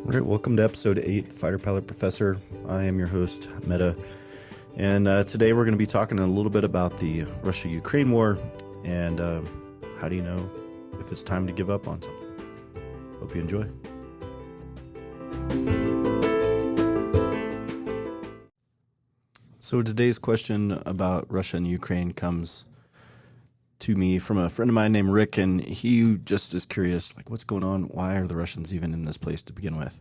All right, welcome to episode 8, Fighter Pilot Professor. I am your host, Meta, and today we're going to be talking a little bit about the Russia-Ukraine war and how do you know if it's time to give up on something. Hope you enjoy. So today's question about Russia and Ukraine comes to me from a friend of mine named Rick, and he just is curious, like, what's going on? Why are the Russians even in this place to begin with?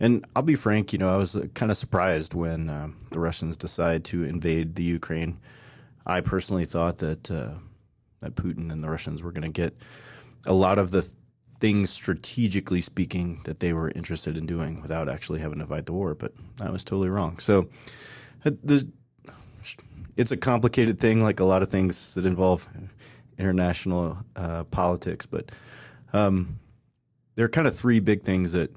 And I'll be frank, I was kind of surprised when the Russians decided to invade the Ukraine. I personally thought that that Putin and the Russians were going to get a lot of the things, strategically speaking, that they were interested in doing without actually having to fight the war, but I was totally wrong. So it's a complicated thing, like a lot of things that involve international politics, but there are kind of three big things that,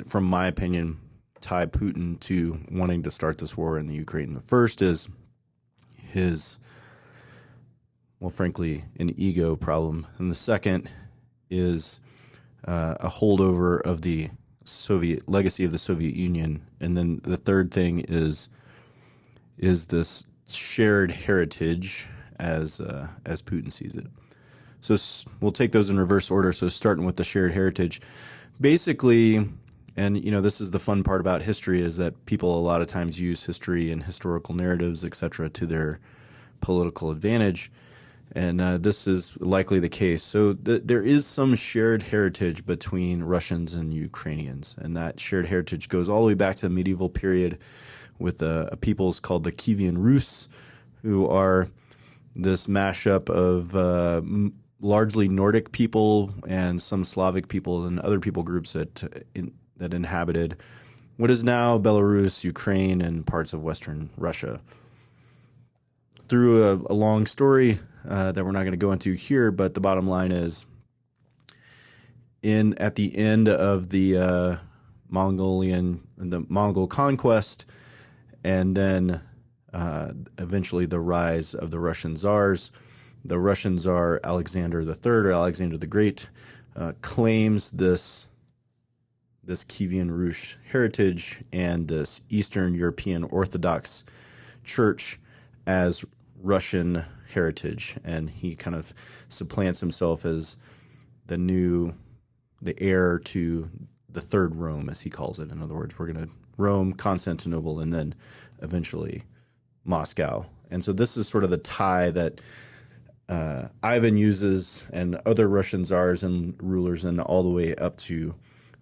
from my opinion, tie Putin to wanting to start this war in the Ukraine. The first is his, well, frankly, an ego problem, and the second is a holdover of the Soviet legacy of the Soviet Union, and then the third thing is this shared heritage as Putin sees it. So we'll take those in reverse order. So starting with the shared heritage, basically, and this is the fun part about history, is that people a lot of times use history and historical narratives, etc., to their political advantage, and this is likely the case. So there is some shared heritage between Russians and Ukrainians, and that shared heritage goes all the way back to the medieval period with a peoples called the Kievan Rus, who are this mashup of largely Nordic people and some Slavic people and other people groups that inhabited what is now Belarus, Ukraine, and parts of Western Russia. Through a long story that we're not going to go into here, but the bottom line is, at the end of the Mongol conquest, and then eventually the rise of the Russian czars. The Russian czar Alexander III, or Alexander the Great, claims this Kievan Rus heritage and this Eastern European Orthodox Church as Russian heritage, and he kind of supplants himself as the heir to the Third Rome, as he calls it. In other words, we're going to Rome, Constantinople, and then eventually Moscow. And so this is sort of the tie that Ivan uses, and other Russian czars and rulers, and all the way up to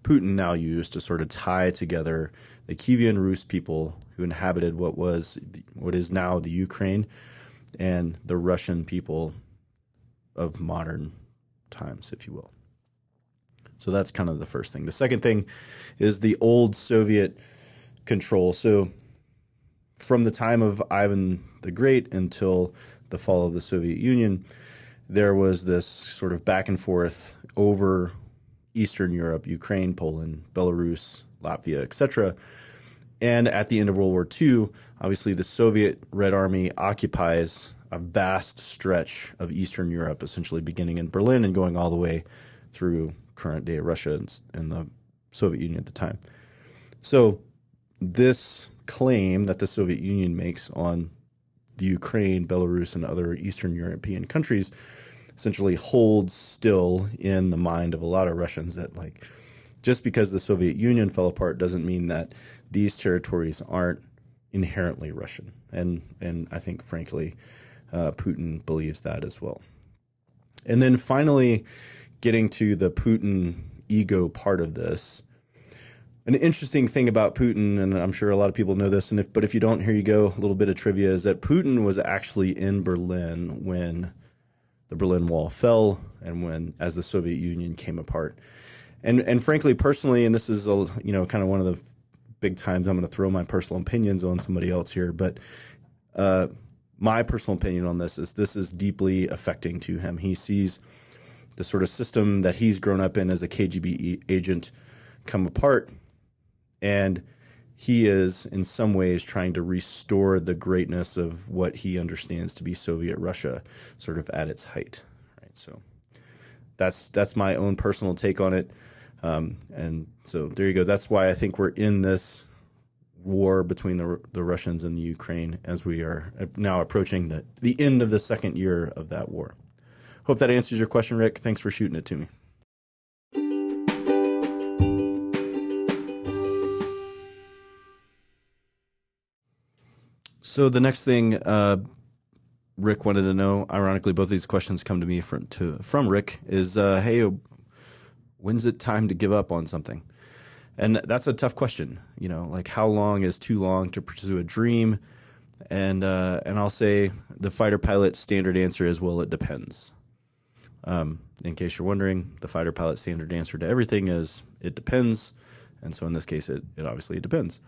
Putin now use to sort of tie together the Kievan Rus people who inhabited what is now the Ukraine and the Russian people of modern times, if you will. So that's kind of the first thing. The second thing is the old Soviet control. So from the time of Ivan the Great until the fall of the Soviet Union, there was this sort of back and forth over Eastern Europe, Ukraine, Poland, Belarus, Latvia, etc. And at the end of World War II, obviously the Soviet Red Army occupies a vast stretch of Eastern Europe, essentially beginning in Berlin and going all the way through current-day Russia and the Soviet Union at the time. So this claim that the Soviet Union makes on the Ukraine, Belarus, and other Eastern European countries essentially holds still in the mind of a lot of Russians, that, like, just because the Soviet Union fell apart doesn't mean that these territories aren't inherently Russian. And I think, frankly, Putin believes that as well. And then finally, getting to the Putin ego part of this, an interesting thing about Putin, and I'm sure a lot of people know this, but if you don't, here you go, a little bit of trivia, is that Putin was actually in Berlin when the Berlin Wall fell and as the Soviet Union came apart. And frankly, personally, and this is kind of one of the big times I'm going to throw my personal opinions on somebody else here, but my personal opinion on this is deeply affecting to him. He sees the sort of system that he's grown up in as a KGB agent come apart, and he is in some ways trying to restore the greatness of what he understands to be Soviet Russia sort of at its height. Right? So that's my own personal take on it. And so there you go. That's why I think we're in this war between the Russians and the Ukraine as we are now approaching the end of the second year of that war. Hope that answers your question, Rick. Thanks for shooting it to me. So the next thing Rick wanted to know, ironically, both these questions come to me from Rick, is, hey, when's it time to give up on something? And that's a tough question, like how long is too long to pursue a dream? And I'll say the fighter pilot standard answer is, well, it depends. In case you're wondering, the fighter pilot standard answer to everything is it depends. And so in this case, it obviously depends.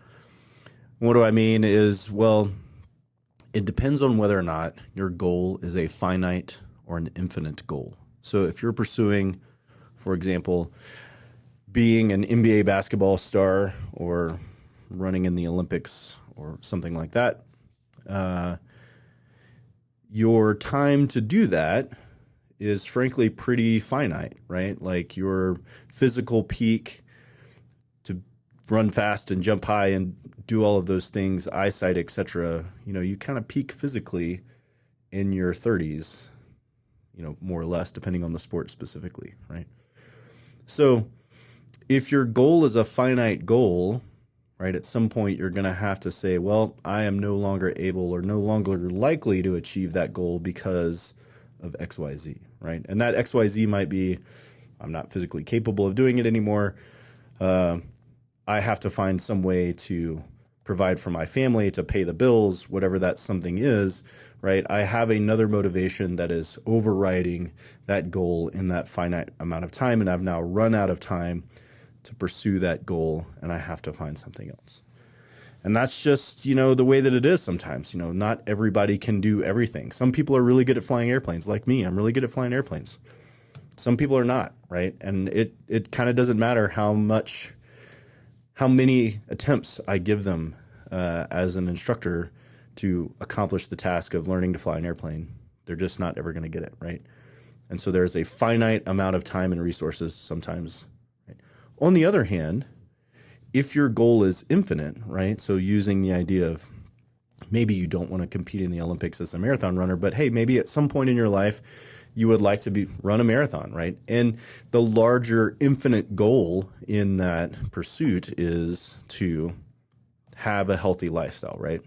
What do I mean is, well, it depends on whether or not your goal is a finite or an infinite goal. So if you're pursuing, for example, being an NBA basketball star or running in the Olympics or something like that, your time to do that is frankly pretty finite, right? Like your physical peak to run fast and jump high and do all of those things, eyesight, etc. You kind of peak physically in your 30s, more or less, depending on the sport specifically, right? So if your goal is a finite goal, right, at some point you're going to have to say, well, I am no longer able or no longer likely to achieve that goal because of XYZ, right? And that XYZ might be, I'm not physically capable of doing it anymore. I have to find some way to provide for my family, to pay the bills, whatever that something is, right? I have another motivation that is overriding that goal in that finite amount of time, and I've now run out of time to pursue that goal, and I have to find something else. And that's just, the way that it is sometimes. Not everybody can do everything. Some people are really good at flying airplanes, like me. I'm really good at flying airplanes. Some people are not, right? And it kind of doesn't matter how many attempts I give them as an instructor to accomplish the task of learning to fly an airplane. They're just not ever going to get it, right? And so there's a finite amount of time and resources sometimes. Right? On the other hand, if your goal is infinite, right? So using the idea of maybe you don't want to compete in the Olympics as a marathon runner, but hey, maybe at some point in your life you would like to run a marathon, right? And the larger infinite goal in that pursuit is to have a healthy lifestyle, right?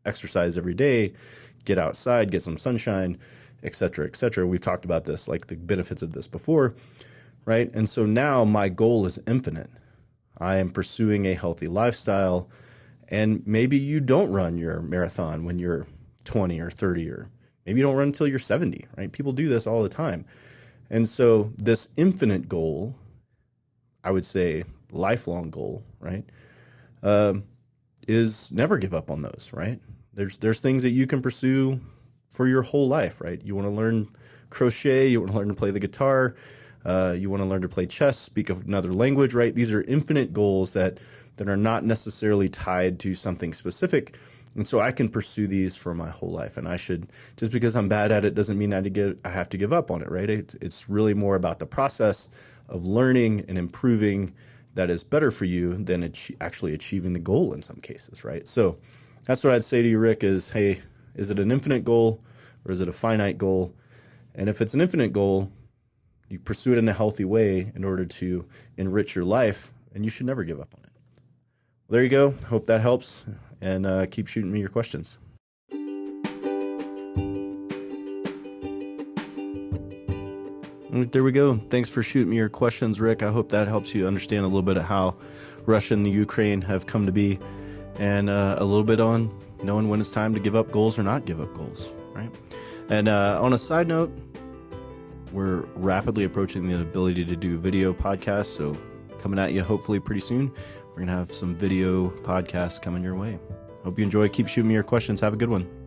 Exercise every day, get outside, get some sunshine, et cetera, et cetera. We've talked about this, like the benefits of this before, right? And so now my goal is infinite. I am pursuing a healthy lifestyle, and maybe you don't run your marathon when you're 20 or 30, or maybe you don't run until you're 70, right? People do this all the time. And so this infinite goal, I would say lifelong goal, right, is never give up on those, right? There's things that you can pursue for your whole life, right? You want to learn crochet, you want to learn to play the guitar, you want to learn to play chess, speak another language, right? These are infinite goals that are not necessarily tied to something specific. And so I can pursue these for my whole life. And I should, just because I'm bad at it doesn't mean I have to give up on it, right? It's really more about the process of learning and improving that is better for you than actually achieving the goal in some cases, right? So that's what I'd say to you, Rick, is, hey, is it an infinite goal or is it a finite goal? And if it's an infinite goal, you pursue it in a healthy way in order to enrich your life, and you should never give up on it. Well, there you go. Hope that helps, and keep shooting me your questions. There we go. Thanks for shooting me your questions, Rick. I hope that helps you understand a little bit of how Russia and the Ukraine have come to be, and a little bit on knowing when it's time to give up goals or not give up goals, right? And on a side note, we're rapidly approaching the ability to do video podcasts, so coming at you hopefully pretty soon. We're going to have some video podcasts coming your way. Hope you enjoy. Keep shooting me your questions. Have a good one.